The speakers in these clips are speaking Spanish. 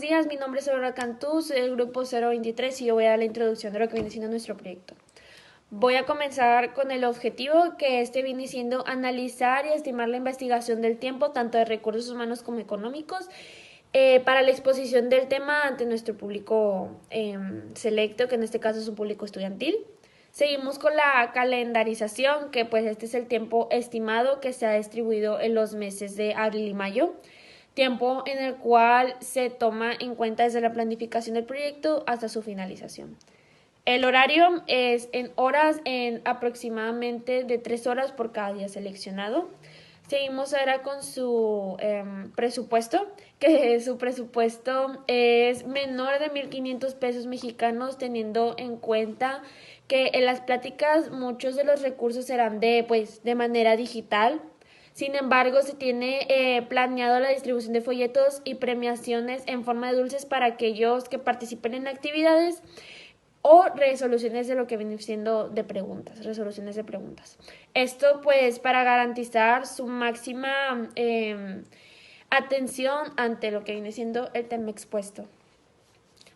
días, mi nombre es Aurora Cantú, soy del grupo 023 y yo voy a dar la introducción de lo que viene siendo nuestro proyecto. Voy a comenzar con el objetivo que viene siendo analizar y estimar la investigación del tiempo, tanto de recursos humanos como económicos, para la exposición del tema ante nuestro público selecto, que en este caso es un público estudiantil. Seguimos con la calendarización, que pues este es el tiempo estimado que se ha distribuido en los meses de abril y mayo, tiempo en el cual se toma en cuenta desde la planificación del proyecto hasta su finalización. El horario es en horas, en aproximadamente de 3 horas por cada día seleccionado. Seguimos ahora con su presupuesto, que su presupuesto es menor de 1,500 pesos mexicanos, teniendo en cuenta que en las pláticas muchos de los recursos serán de manera digital. Sin embargo, se tiene planeado la distribución de folletos y premiaciones en forma de dulces para aquellos que participen en actividades o resoluciones de lo que viene siendo de preguntas, resoluciones de preguntas. Esto pues para garantizar su máxima atención ante lo que viene siendo el tema expuesto.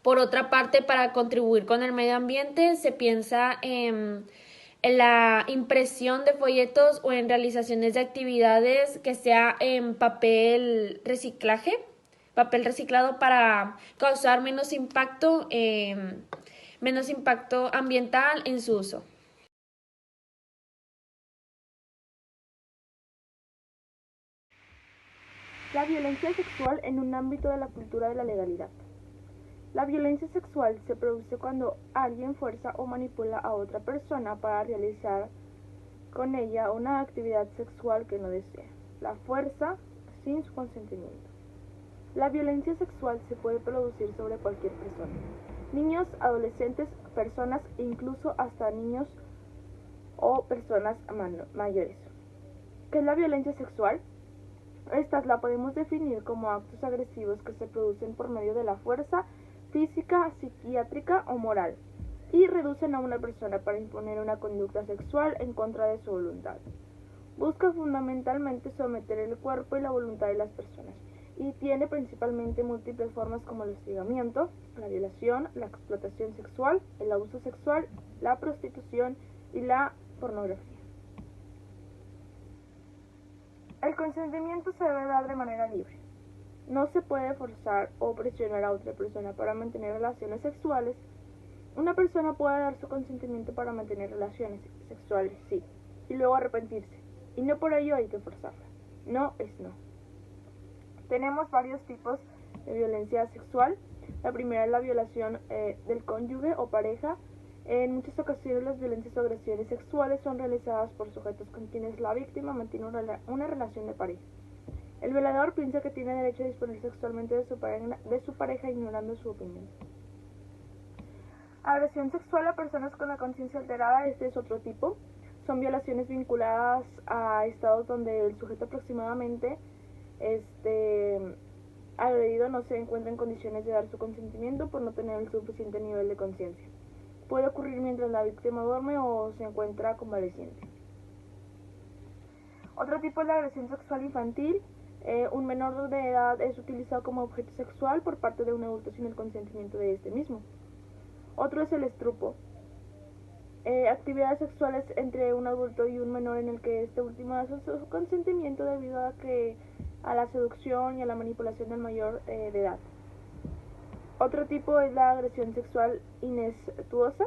Por otra parte, para contribuir con el medio ambiente, se piensa en la impresión de folletos o en realizaciones de actividades que sea en papel reciclado para causar menos impacto ambiental en su uso. La violencia sexual en un ámbito de la cultura de la legalidad. La violencia sexual se produce cuando alguien fuerza o manipula a otra persona para realizar con ella una actividad sexual que no desea. La fuerza sin su consentimiento. La violencia sexual se puede producir sobre cualquier persona. Niños, adolescentes, personas e incluso hasta niños o personas mayores. ¿Qué es la violencia sexual? Estas la podemos definir como actos agresivos que se producen por medio de la fuerza física, psiquiátrica o moral y reducen a una persona para imponer una conducta sexual en contra de su voluntad. Busca fundamentalmente someter el cuerpo y la voluntad de las personas y tiene principalmente múltiples formas como el hostigamiento, la violación, la explotación sexual, el abuso sexual, la prostitución y la pornografía. El consentimiento se debe dar de manera libre. No se puede forzar o presionar a otra persona para mantener relaciones sexuales. Una persona puede dar su consentimiento para mantener relaciones sexuales, sí, y luego arrepentirse, y no por ello hay que forzarla. No es no. Tenemos varios tipos de violencia sexual. La primera es la violación del cónyuge o pareja. En muchas ocasiones las violencias o agresiones sexuales son realizadas por sujetos con quienes la víctima mantiene una relación de pareja. El violador piensa que tiene derecho a disponer sexualmente de su pareja ignorando su opinión. Agresión sexual a personas con la conciencia alterada, este es otro tipo. Son violaciones vinculadas a estados donde el sujeto aproximadamente agredido no se encuentra en condiciones de dar su consentimiento por no tener el suficiente nivel de conciencia. Puede ocurrir mientras la víctima duerme o se encuentra convaleciente. Otro tipo es la agresión sexual infantil. Un menor de edad es utilizado como objeto sexual por parte de un adulto sin el consentimiento de este mismo. Otro es el estrupo. Actividades sexuales entre un adulto y un menor en el que este último da su consentimiento debido a la seducción y a la manipulación del mayor de edad. Otro tipo es la agresión sexual incestuosa.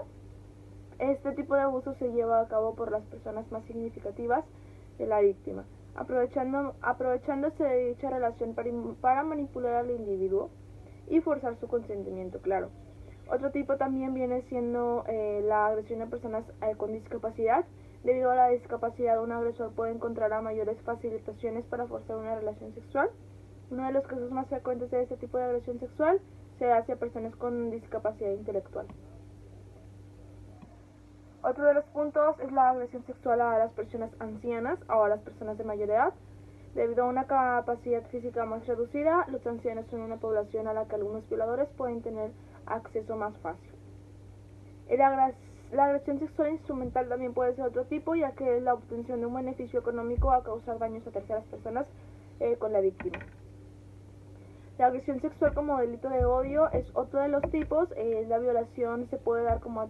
Este tipo de abuso se lleva a cabo por las personas más significativas de la víctima, aprovechándose de dicha relación para manipular al individuo y forzar su consentimiento, claro. Otro tipo también viene siendo la agresión a personas con discapacidad. Debido a la discapacidad, un agresor puede encontrar a mayores facilitaciones para forzar una relación sexual. Uno de los casos más frecuentes de este tipo de agresión sexual se hace a personas con discapacidad intelectual. Otro de los puntos es la agresión sexual a las personas ancianas o a las personas de mayor edad. Debido a una capacidad física más reducida, los ancianos son una población a la que algunos violadores pueden tener acceso más fácil. La agresión sexual instrumental también puede ser otro tipo, ya que es la obtención de un beneficio económico a causar daños a terceras personas con la víctima. La agresión sexual como delito de odio es otro de los tipos. La violación se puede dar como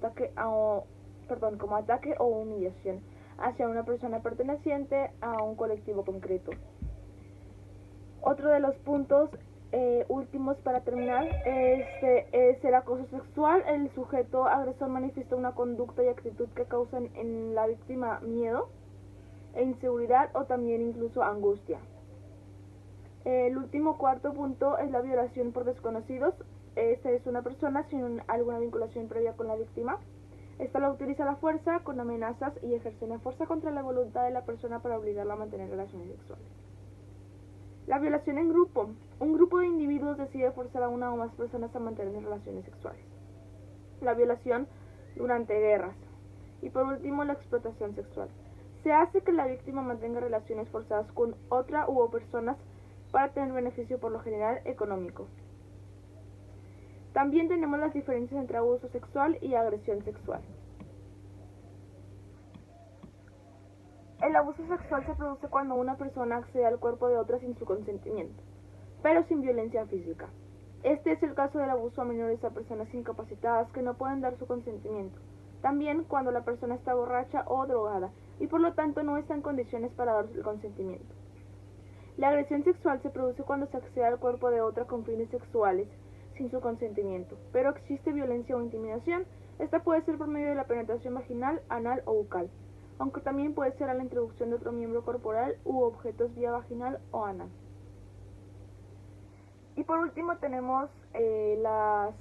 como ataque o humillación hacia una persona perteneciente a un colectivo concreto. Otro de los puntos últimos para terminar es el acoso sexual. El sujeto agresor manifiesta una conducta y actitud que causan en la víctima miedo e inseguridad o también incluso angustia. El último cuarto punto es la violación por desconocidos. Esta es una persona sin alguna vinculación previa con la víctima. Esta la utiliza la fuerza con amenazas y ejerce una fuerza contra la voluntad de la persona para obligarla a mantener relaciones sexuales. La violación en grupo. Un grupo de individuos decide forzar a una o más personas a mantener relaciones sexuales. La violación durante guerras. Y por último, la explotación sexual. Se hace que la víctima mantenga relaciones forzadas con otra u personas para tener beneficio, por lo general económico. También tenemos las diferencias entre abuso sexual y agresión sexual. El abuso sexual se produce cuando una persona accede al cuerpo de otra sin su consentimiento, pero sin violencia física. Este es el caso del abuso a menores a personas incapacitadas que no pueden dar su consentimiento. También cuando la persona está borracha o drogada y por lo tanto no está en condiciones para dar el consentimiento. La agresión sexual se produce cuando se accede al cuerpo de otra con fines sexuales sin su consentimiento, pero existe violencia o intimidación. Esta puede ser por medio de la penetración vaginal, anal o bucal, aunque también puede ser a la introducción de otro miembro corporal u objetos vía vaginal o anal. Y por último tenemos los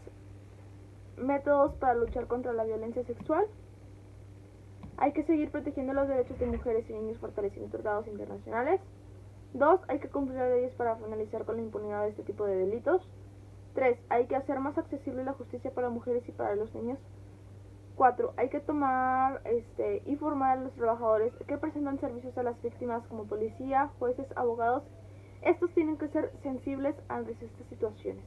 métodos para luchar contra la violencia sexual. Hay que seguir protegiendo los derechos de mujeres y niños fortaleciendo tratados internacionales. 2. Hay que cumplir las leyes para finalizar con la impunidad de este tipo de delitos. 3. Hay que hacer más accesible la justicia para mujeres y para los niños. 4. Hay que tomar y formar a los trabajadores que presentan servicios a las víctimas como policía, jueces, abogados. Estos tienen que ser sensibles ante estas situaciones.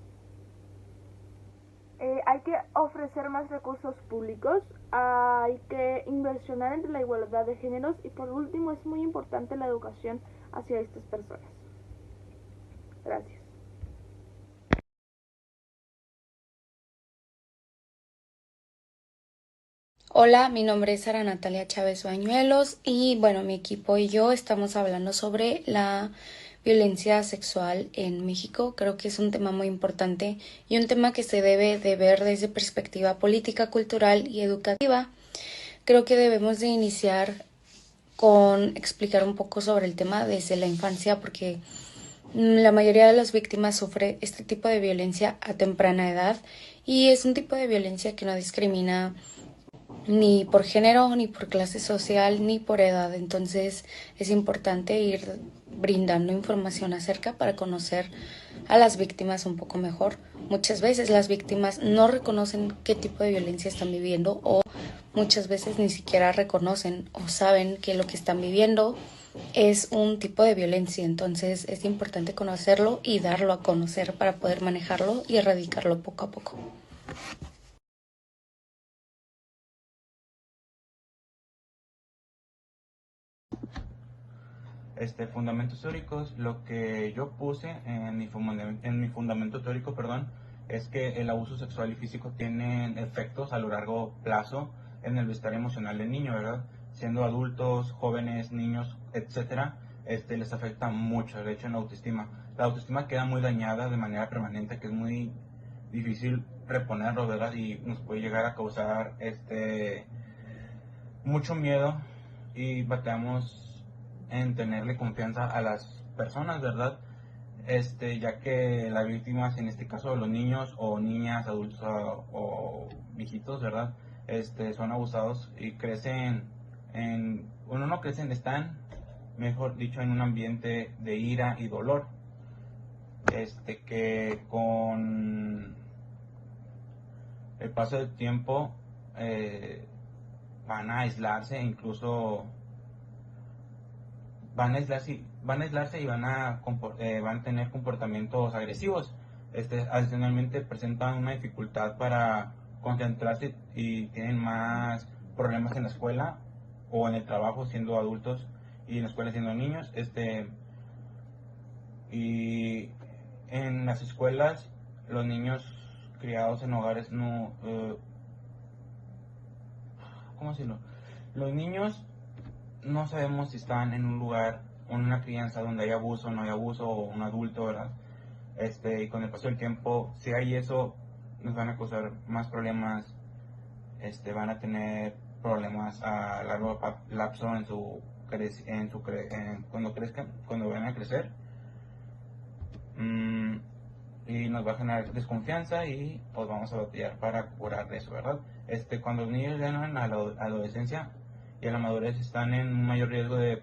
Hay que ofrecer más recursos públicos, hay que inversionar entre la igualdad de géneros y por último es muy importante la educación hacia estas personas. Gracias. Hola, mi nombre es Sara Natalia Chávez Bañuelos y bueno, mi equipo y yo estamos hablando sobre la violencia sexual en México. Creo que es un tema muy importante y un tema que se debe de ver desde perspectiva política, cultural y educativa. Creo que debemos de iniciar con explicar un poco sobre el tema desde la infancia porque la mayoría de las víctimas sufre este tipo de violencia a temprana edad y es un tipo de violencia que no discrimina ni por género, ni por clase social, ni por edad. Entonces es importante ir brindando información acerca para conocer a las víctimas un poco mejor. Muchas veces las víctimas no reconocen qué tipo de violencia están viviendo o muchas veces ni siquiera reconocen o saben que lo que están viviendo es un tipo de violencia. Entonces es importante conocerlo y darlo a conocer para poder manejarlo y erradicarlo poco a poco. Fundamentos teóricos, lo que yo puse en mi fundamento teórico, es que el abuso sexual y físico tienen efectos a lo largo plazo en el bienestar emocional del niño, ¿verdad? Siendo adultos, jóvenes, niños, etcétera, les afecta mucho, de hecho, en la autoestima. La autoestima queda muy dañada de manera permanente, que es muy difícil reponerlo, ¿verdad? Y nos puede llegar a causar mucho miedo y bateamos en tenerle confianza a las personas, ¿verdad? Ya que las víctimas, en este caso los niños o niñas, adultos o viejitos, ¿verdad? Son abusados y crecen están, mejor dicho, en un ambiente de ira y dolor, que con el paso del tiempo van a aislarse, incluso van a aislarse y van a tener comportamientos agresivos. Adicionalmente presentan una dificultad para concentrarse y tienen más problemas en la escuela o en el trabajo siendo adultos y en la escuela siendo niños. Y en las escuelas los niños criados en hogares no, ¿cómo decirlo? Los niños no sabemos si están en un lugar, en una crianza donde hay abuso, no hay abuso, o un adulto, ¿verdad? Y con el paso del tiempo, si hay eso, nos van a causar más problemas, van a tener problemas a largo lapso en su, cuando crezcan, cuando van a crecer. Y nos va a generar desconfianza y pues vamos a batallar para curar eso, ¿verdad? Cuando los niños llegan a la adolescencia y a la madurez están en un mayor riesgo de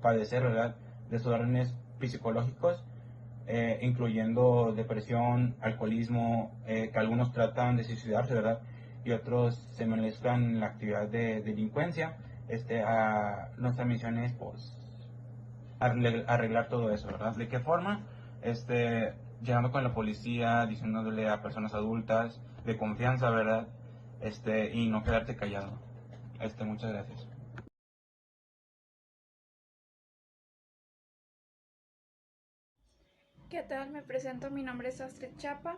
padecer, ¿verdad?, desórdenes psicológicos, incluyendo depresión, alcoholismo, que algunos tratan de suicidarse, ¿verdad?, y otros se molestan en la actividad de delincuencia. Nuestra misión es pues arreglar todo eso, ¿verdad? ¿De qué forma? Llegando con la policía, diciéndole a personas adultas de confianza, ¿verdad? Y no quedarte callado. Muchas gracias. ¿Qué tal? Me presento, mi nombre es Astrid Chapa.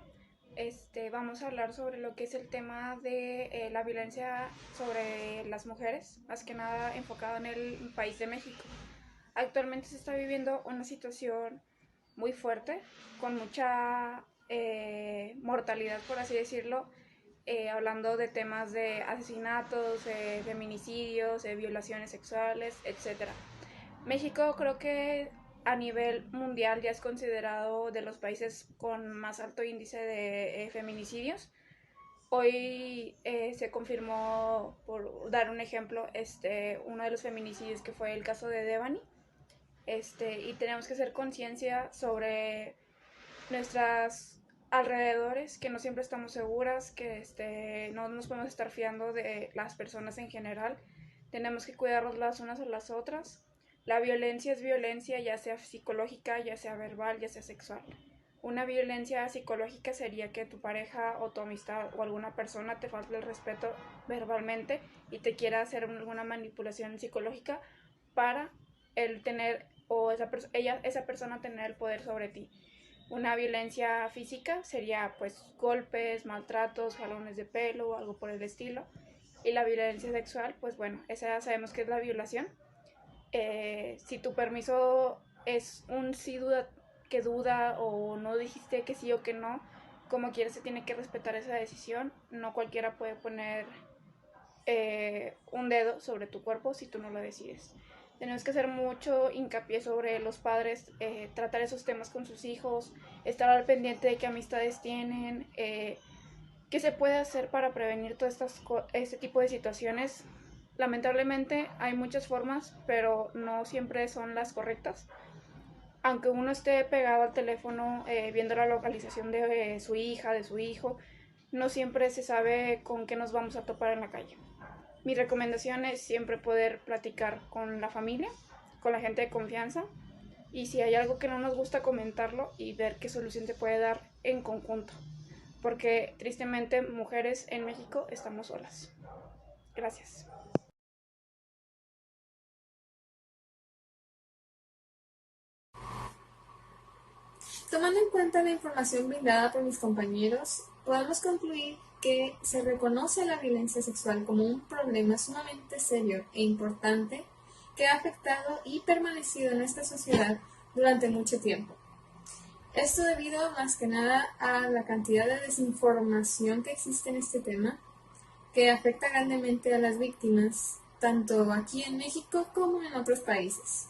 Vamos a hablar sobre lo que es el tema de la violencia sobre las mujeres, más que nada enfocado en el país de México. Actualmente se está viviendo una situación muy fuerte, con mucha mortalidad, por así decirlo, hablando de temas de asesinatos, feminicidios, violaciones sexuales, etc. México creo que a nivel mundial ya es considerado de los países con más alto índice de feminicidios. Hoy se confirmó, por dar un ejemplo, uno de los feminicidios que fue el caso de Devani. Y tenemos que hacer conciencia sobre nuestros alrededores, que no siempre estamos seguras, que no nos podemos estar fiando de las personas en general. Tenemos que cuidarnos las unas a las otras. La violencia es violencia, ya sea psicológica, ya sea verbal, ya sea sexual. Una violencia psicológica sería que tu pareja o tu amistad o alguna persona te falte el respeto verbalmente y te quiera hacer alguna manipulación psicológica para el tener o esa persona tener el poder sobre ti. Una violencia física sería pues golpes, maltratos, jalones de pelo o algo por el estilo. Y la violencia sexual, pues bueno, esa ya sabemos que es la violación. Si tu permiso es un sí que duda o no dijiste que sí o que no, como quieras se tiene que respetar esa decisión. No cualquiera puede poner un dedo sobre tu cuerpo si tú no lo decides. Tenemos que hacer mucho hincapié sobre los padres, tratar esos temas con sus hijos, estar al pendiente de qué amistades tienen, qué se puede hacer para prevenir todo este tipo de situaciones. Lamentablemente hay muchas formas, pero no siempre son las correctas. Aunque uno esté pegado al teléfono viendo la localización de su hija, de su hijo, no siempre se sabe con qué nos vamos a topar en la calle. Mi recomendación es siempre poder platicar con la familia, con la gente de confianza, y si hay algo que no nos gusta, comentarlo y ver qué solución se puede dar en conjunto, porque tristemente mujeres en México estamos solas. Gracias. Tomando en cuenta la información brindada por mis compañeros, podemos concluir que se reconoce la violencia sexual como un problema sumamente serio e importante que ha afectado y permanecido en nuestra sociedad durante mucho tiempo. Esto debido más que nada a la cantidad de desinformación que existe en este tema, que afecta grandemente a las víctimas, tanto aquí en México como en otros países.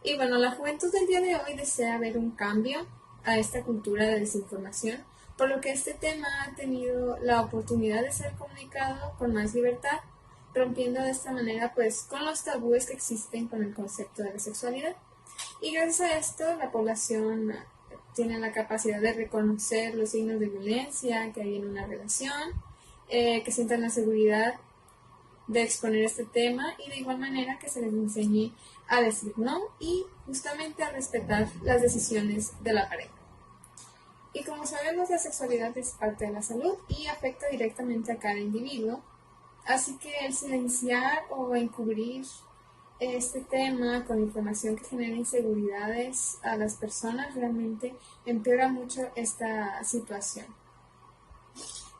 Y bueno, la juventud del día de hoy desea ver un cambio a esta cultura de desinformación, por lo que este tema ha tenido la oportunidad de ser comunicado con más libertad, rompiendo de esta manera pues con los tabúes que existen con el concepto de la sexualidad. Y gracias a esto la población tiene la capacidad de reconocer los signos de violencia que hay en una relación, que sientan la seguridad de exponer este tema y de igual manera que se les enseñe a decir no y justamente a respetar las decisiones de la pareja. Y como sabemos, la sexualidad es parte de la salud y afecta directamente a cada individuo, así que el silenciar o encubrir este tema con información que genera inseguridades a las personas realmente empeora mucho esta situación.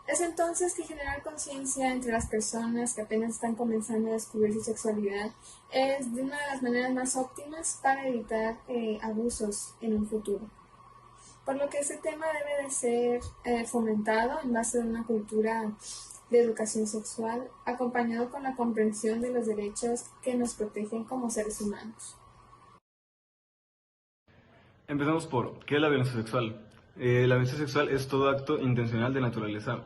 Es entonces que generar conciencia entre las personas que apenas están comenzando a descubrir su sexualidad es de una de las maneras más óptimas para evitar abusos en un futuro. Por lo que este tema debe de ser fomentado en base a una cultura de educación sexual, acompañado con la comprensión de los derechos que nos protegen como seres humanos. Empezamos por, ¿qué es la violencia sexual? La violencia sexual es todo acto intencional de naturaleza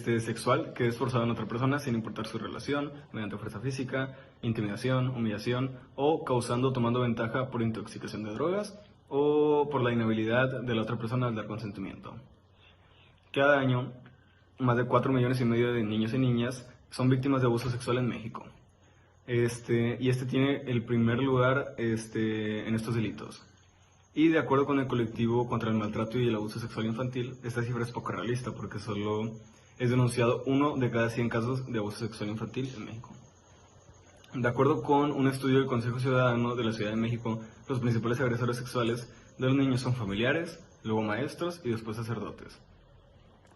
sexual que es forzado en otra persona sin importar su relación, mediante fuerza física, intimidación, humillación o causando o tomando ventaja por intoxicación de drogas o por la inhabilidad de la otra persona al dar consentimiento. Cada año, más de 4,5 millones de niños y niñas son víctimas de abuso sexual en México. Y tiene el primer lugar en estos delitos. Y de acuerdo con el colectivo contra el maltrato y el abuso sexual infantil, esta cifra es poco realista porque solo es denunciado 1 de cada 100 casos de abuso sexual infantil en México. De acuerdo con un estudio del Consejo Ciudadano de la Ciudad de México, los principales agresores sexuales de los niños son familiares, luego maestros y después sacerdotes.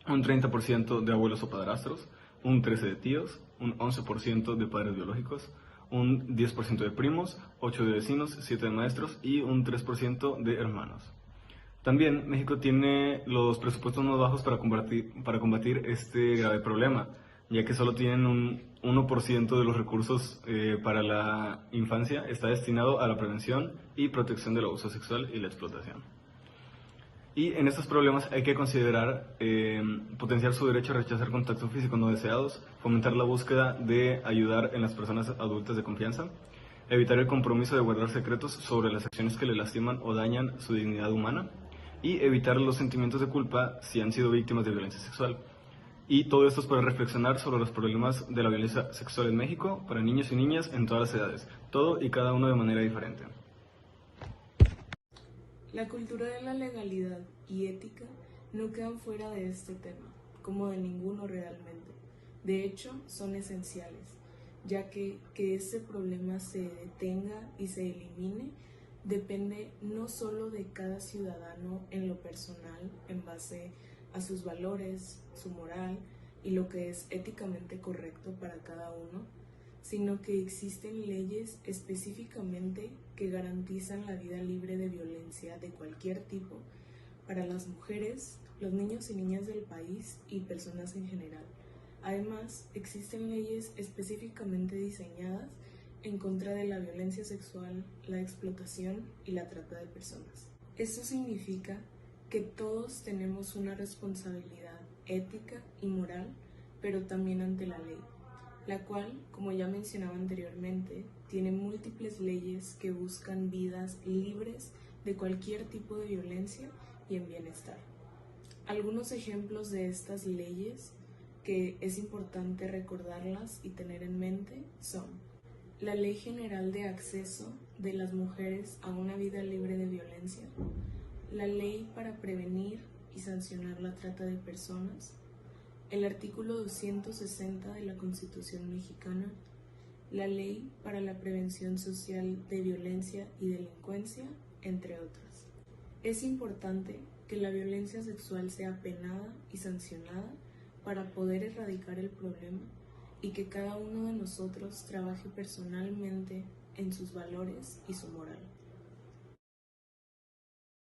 Un 30% de abuelos o padrastros, un 13% de tíos, un 11% de padres biológicos, un 10% de primos, 8% de vecinos, 7% de maestros y un 3% de hermanos. También México tiene los presupuestos más bajos para combatir este grave problema, ya que solo tienen un 1% de los recursos para la infancia está destinado a la prevención y protección del abuso sexual y la explotación. Y en estos problemas hay que considerar potenciar su derecho a rechazar contactos físicos no deseados, fomentar la búsqueda de ayudar en las personas adultas de confianza, evitar el compromiso de guardar secretos sobre las acciones que le lastiman o dañan su dignidad humana, y evitar los sentimientos de culpa si han sido víctimas de violencia sexual. Y todo esto es para reflexionar sobre los problemas de la violencia sexual en México para niños y niñas en todas las edades, todo y cada uno de manera diferente. La cultura de la legalidad y ética no quedan fuera de este tema, como de ninguno realmente. De hecho, son esenciales, ya que este problema se detenga y se elimine depende no solo de cada ciudadano en lo personal, en base a sus valores, su moral y lo que es éticamente correcto para cada uno, sino que existen leyes específicamente que garantizan la vida libre de violencia de cualquier tipo para las mujeres, los niños y niñas del país y personas en general. Además, existen leyes específicamente diseñadas en contra de la violencia sexual, la explotación y la trata de personas. Esto significa que todos tenemos una responsabilidad ética y moral, pero también ante la ley, la cual, como ya mencionaba anteriormente, tiene múltiples leyes que buscan vidas libres de cualquier tipo de violencia y en bienestar. Algunos ejemplos de estas leyes que es importante recordarlas y tener en mente son la Ley General de Acceso de las Mujeres a una Vida Libre de Violencia, la Ley para Prevenir y Sancionar la Trata de Personas, el artículo 260 de la Constitución Mexicana, la Ley para la Prevención Social de Violencia y Delincuencia, entre otras. Es importante que la violencia sexual sea penada y sancionada para poder erradicar el problema y que cada uno de nosotros trabaje personalmente en sus valores y su moral.